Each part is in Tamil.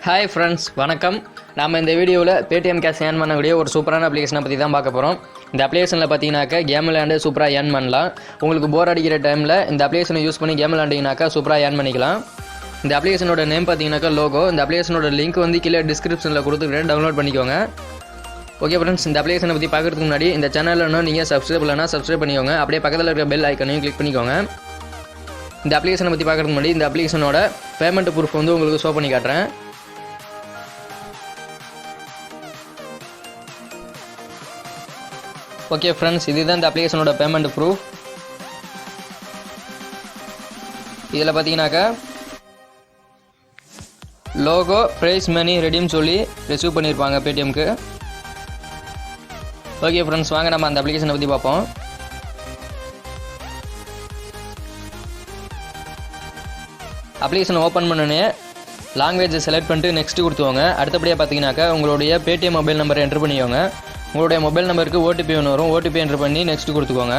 Hi friends, வணக்கம். நாம இந்த வீடியோவில் paytm cash earn பண்ணக்கூடிய ஒரு சூப்பரான அப்ளிகேஷனை பற்றி தான் பார்க்க போகிறோம். இந்த அப்ளிகேஷனில் பார்த்தீங்கன்னாக்கா கேம் விளையாண்டு சூப்பராக ஏர்ன் பண்ணலாம். உங்களுக்கு போர் அடிக்கிற டைமில் இந்த அப்ளிகேஷனை யூஸ் பண்ணி கேம் விளையாண்டிங்கனாக்கா சூப்பராக ஏர்ன் பண்ணிக்கலாம். இந்த அப்ளிகேஷனோட நேம் பார்த்தீங்கன்னாக்கா லோகோ. இந்த அப்ளிகேஷனோட லிங்க் வந்து கீழே டிஸ்கிரிப்ஷனில் கொடுத்துக்கிறேன், டவுன்லோட் பண்ணிக்கோங்க. ஓகே ஃப்ரெண்ட்ஸ், இந்த அப்ளிகேஷனை பற்றி பார்க்குறதுக்கு முன்னாடி இந்த சேனலில் இன்னும் நீங்கள் சப்ஸ்கிரைப் இல்லைனா சப்ஸ்கிரைப் பண்ணிக்கோங்க. அப்படியே பக்கத்தில் இருக்கிற பெல் ஐக்கனையும் கிளிக் பண்ணிக்கோங்க. இந்த அப்ளிகேஷனை பற்றி பார்க்குறதுக்கு முன்னாடி இந்த அப்ளிகேஷனோட பேமெண்ட் ப்ரூஃப் வந்து உங்களுக்கு ஷோ பண்ணி காட்டுறேன். ஓகே ஃப்ரெண்ட்ஸ், இதுதான் இந்த அப்ளிகேஷனோட பேமெண்ட் ப்ரூஃப். இதில் பார்த்தீங்கன்னாக்கா லோகோ ப்ரைஸ் மணி ரெடின்னு சொல்லி ரிசீவ் பண்ணியிருப்பாங்க பேடிஎம்க்கு. ஓகே ஃப்ரெண்ட்ஸ், வாங்க நம்ம அந்த அப்ளிகேஷனை பற்றி பார்ப்போம். அப்ளிகேஷன் ஓப்பன் பண்ணனே லாங்குவேஜை செலக்ட் பண்ணிட்டு நெக்ஸ்ட் கொடுத்துவாங்க. அடுத்தபடியாக பார்த்தீங்கன்னாக்கா உங்களுடைய பேடிஎம் மொபைல் நம்பரை என்ட்ரு பண்ணிக்கோங்க. உங்களுடைய மொபைல் நம்பருக்கு ஓடிபி ஒன்று வரும், ஓடிபி என்ட்ரு பண்ணி நெக்ஸ்ட் கொடுத்துக்கோங்க.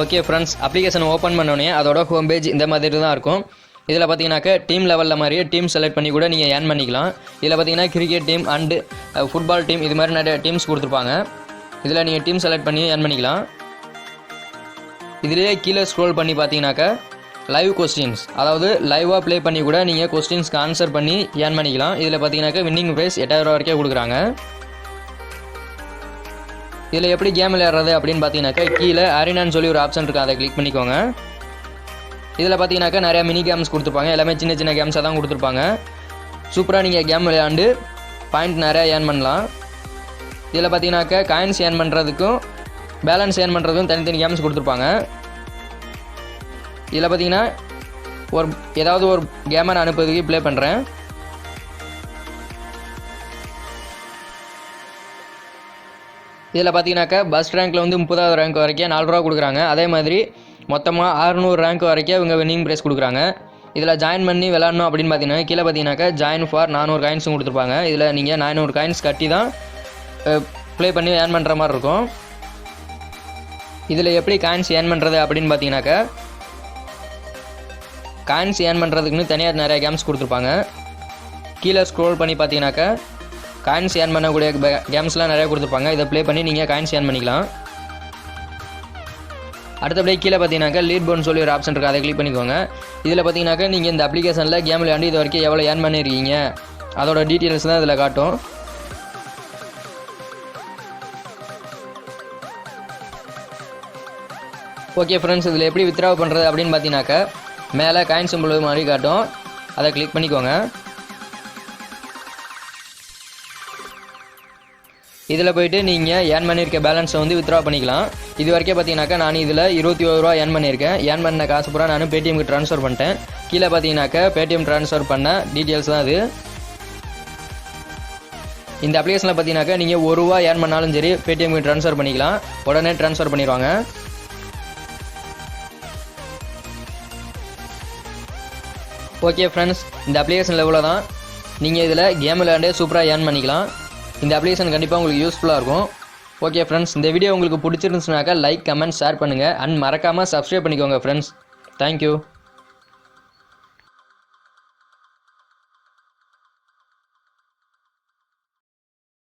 ஓகே ஃப்ரெண்ட்ஸ், அப்ளிகேஷன் ஓப்பன் பண்ணோடனே அதோட ஹோம் பேஜ் இந்த மாதிரி தான் இருக்கும். இதில் பார்த்தீங்கன்னாக்கா டீம் லெவலில் மாதிரியே டீம் செலக்ட் பண்ணி கூட நீங்கள் ஏர்ன் பண்ணிக்கலாம். இதில் பார்த்தீங்கன்னா cricket team and football team இது மாதிரி நிறைய டீம்ஸ் கொடுத்துருப்பாங்க. இதில் நீங்கள் டீம் செலக்ட் பண்ணி ஏர்ன் பண்ணிக்கலாம். இதிலேயே கீழே ஸ்க்ரோல் பண்ணி பார்த்தீங்கன்னாக்கா லைவ் கொஸ்டின்ஸ், அதாவது லைவாக ப்ளே பண்ணி கூட நீங்கள் கொஸ்டின்ஸ்க்கு ஆன்சர் பண்ணி ஏர்ன் பண்ணிக்கலாம். இதில் பார்த்தீங்கன்னாக்கா வின்னிங் ப்ரைஸ் 8000 வரைக்கும் கொடுக்குறாங்க. இதில் எப்படி கேம் விளையாடுறது அப்படின்னு பார்த்தீங்கன்னாக்கா கீழே அரினான்னு சொல்லி ஒரு ஆப்ஷன் இருக்குது, அதை கிளிக் பண்ணிக்கோங்க. இதில் பார்த்தீங்கன்னாக்கா நிறையா மினி கேம்ஸ் கொடுத்துருப்பாங்க, எல்லாமே சின்ன சின்ன கேம்ஸாக தான் கொடுத்துருப்பாங்க. சூப்பராக நீங்கள் கேம் விளையாண்டு பாயிண்ட் நிறையா ஏர்ன் பண்ணலாம். இதில் பார்த்தீங்கன்னாக்கா காயின்ஸ் ஏர்ன் பண்ணுறதுக்கும் பேலன்ஸ் ஏர்ன் பண்ணுறதுக்கும் தனித்தனி கேம்ஸ் கொடுத்துருப்பாங்க. இதில் பார்த்தீங்கன்னா ஏதாவது ஒரு கேமை நான் அனுப்புறதுக்கு ப்ளே பண்ணுறேன். இதில் பார்த்தீங்கன்னாக்கா ஃபஸ்ட் ரேங்க்கில் வந்து 30வது ரேங்க் வரைக்கும் 4 ரூபா கொடுக்குறாங்க. அதே மாதிரி மொத்தமாக 600 ரேங்க் வரைக்கும் இவங்க வின்னிங் ப்ரைஸ் கொடுக்குறாங்க. இதில் ஜாயின் பண்ணி விளாட்ணும் அப்படின்னு பார்த்தீங்கன்னா கீழே பார்த்தீங்கன்னாக்கா ஜாயின் ஃபார் 400 காயின்ஸும் கொடுத்துருப்பாங்க. இதில் நீங்கள் 400 காயின்ஸ் கட்டி தான் ப்ளே பண்ணி ஏர்ன் பண்ணுற மாதிரி இருக்கும். இதில் எப்படி காயின்ஸ் ஏர்ன் பண்ணுறது அப்படின்னு பார்த்தீங்கன்னாக்கா காயின்ஸ் ஏர்ன் பண்ணுறதுக்குன்னு தனியாக நிறையா கேம்ஸ் கொடுத்துருப்பாங்க. கீழே ஸ்க்ரோல் பண்ணி பார்த்தீங்கன்னாக்கா காயின்ஸ் ஏர்ன் பண்ணக்கூடிய கேம்ஸ்லாம் நிறையா கொடுத்துருப்பாங்க. இதை ப்ளே பண்ணி நீங்கள் காயின்ஸ் ஏர்ன் பண்ணிக்கலாம். அடுத்தபடியே கீழே பார்த்தீங்கன்னாக்கா லீட் போர்டுன்னு சொல்லி ஒரு ஆப்ஷன் இருக்குது, அதை கிளிக் பண்ணிக்கோங்க. இதில் பார்த்தீங்கன்னாக்கா நீங்கள் இந்த அப்ளிகேஷனில் கேம் விளையாண்டு இது வரைக்கும் எவ்வளோ ஏர்ன் பண்ணியிருக்கீங்க அதோட டீட்டெயில்ஸ் தான் இதில் காட்டும். ஓகே ஃப்ரெண்ட்ஸ், இதில் எப்படி வித்ட்ரா பண்ணுறது அப்படின்னு பார்த்தீங்கன்னாக்கா மேலே காயின் சிம்பிள் மாதிரி காட்டும், அதை கிளிக் பண்ணிக்கோங்க. இதில் போய்ட்டு நீங்கள் ஏர்ன் பண்ணியிருக்க பேலன்ஸை வந்து வித்ட்ரா பண்ணிக்கலாம். இது வரைக்கும் பார்த்தீங்கன்னாக்கா நான் இதில் 21 ரூபா ஏர்ன் பண்ணியிருக்கேன். ஏர்ன் பண்ண காசு பூரா நான் பேடிஎம்க்கு ட்ரான்ஸ்ஃபர் பண்ணிட்டேன். கீழே பார்த்தீங்கன்னாக்கா பேடிஎம் ட்ரான்ஸ்ஃபர் பண்ண டீட்டெயில்ஸ் தான் அது. இந்த அப்ளிகேஷனில் பார்த்தீங்கன்னாக்கா நீங்கள் 1 ரூபா ஏர்ன் பண்ணாலும் சரி பேடிஎம்க்கு ட்ரான்ஸ்ஃபர் பண்ணிக்கலாம், உடனே ட்ரான்ஸ்ஃபர் பண்ணிடுவாங்க. ஓகே ஃப்ரெண்ட்ஸ், இந்த அப்ளிகேஷன் லெவலில் தான் நீங்கள் இதில் கேம் விளையாண்டே சூப்பராக ஏர்ன் பண்ணிக்கலாம். இந்த அப்ளிகேஷன் கண்டிப்பாக உங்களுக்கு யூஸ்ஃபுல்லாக இருக்கும். ஓகே ஃப்ரெண்ட்ஸ், இந்த வீடியோ உங்களுக்கு பிடிச்சிருந்துச்சுனாக்கா லைக், கமெண்ட், ஷேர் பண்ணுங்கள் அண்ட் மறக்காமல் சப்ஸ்கிரைப் பண்ணிக்கோங்க ஃப்ரெண்ட்ஸ். தேங்க்யூ.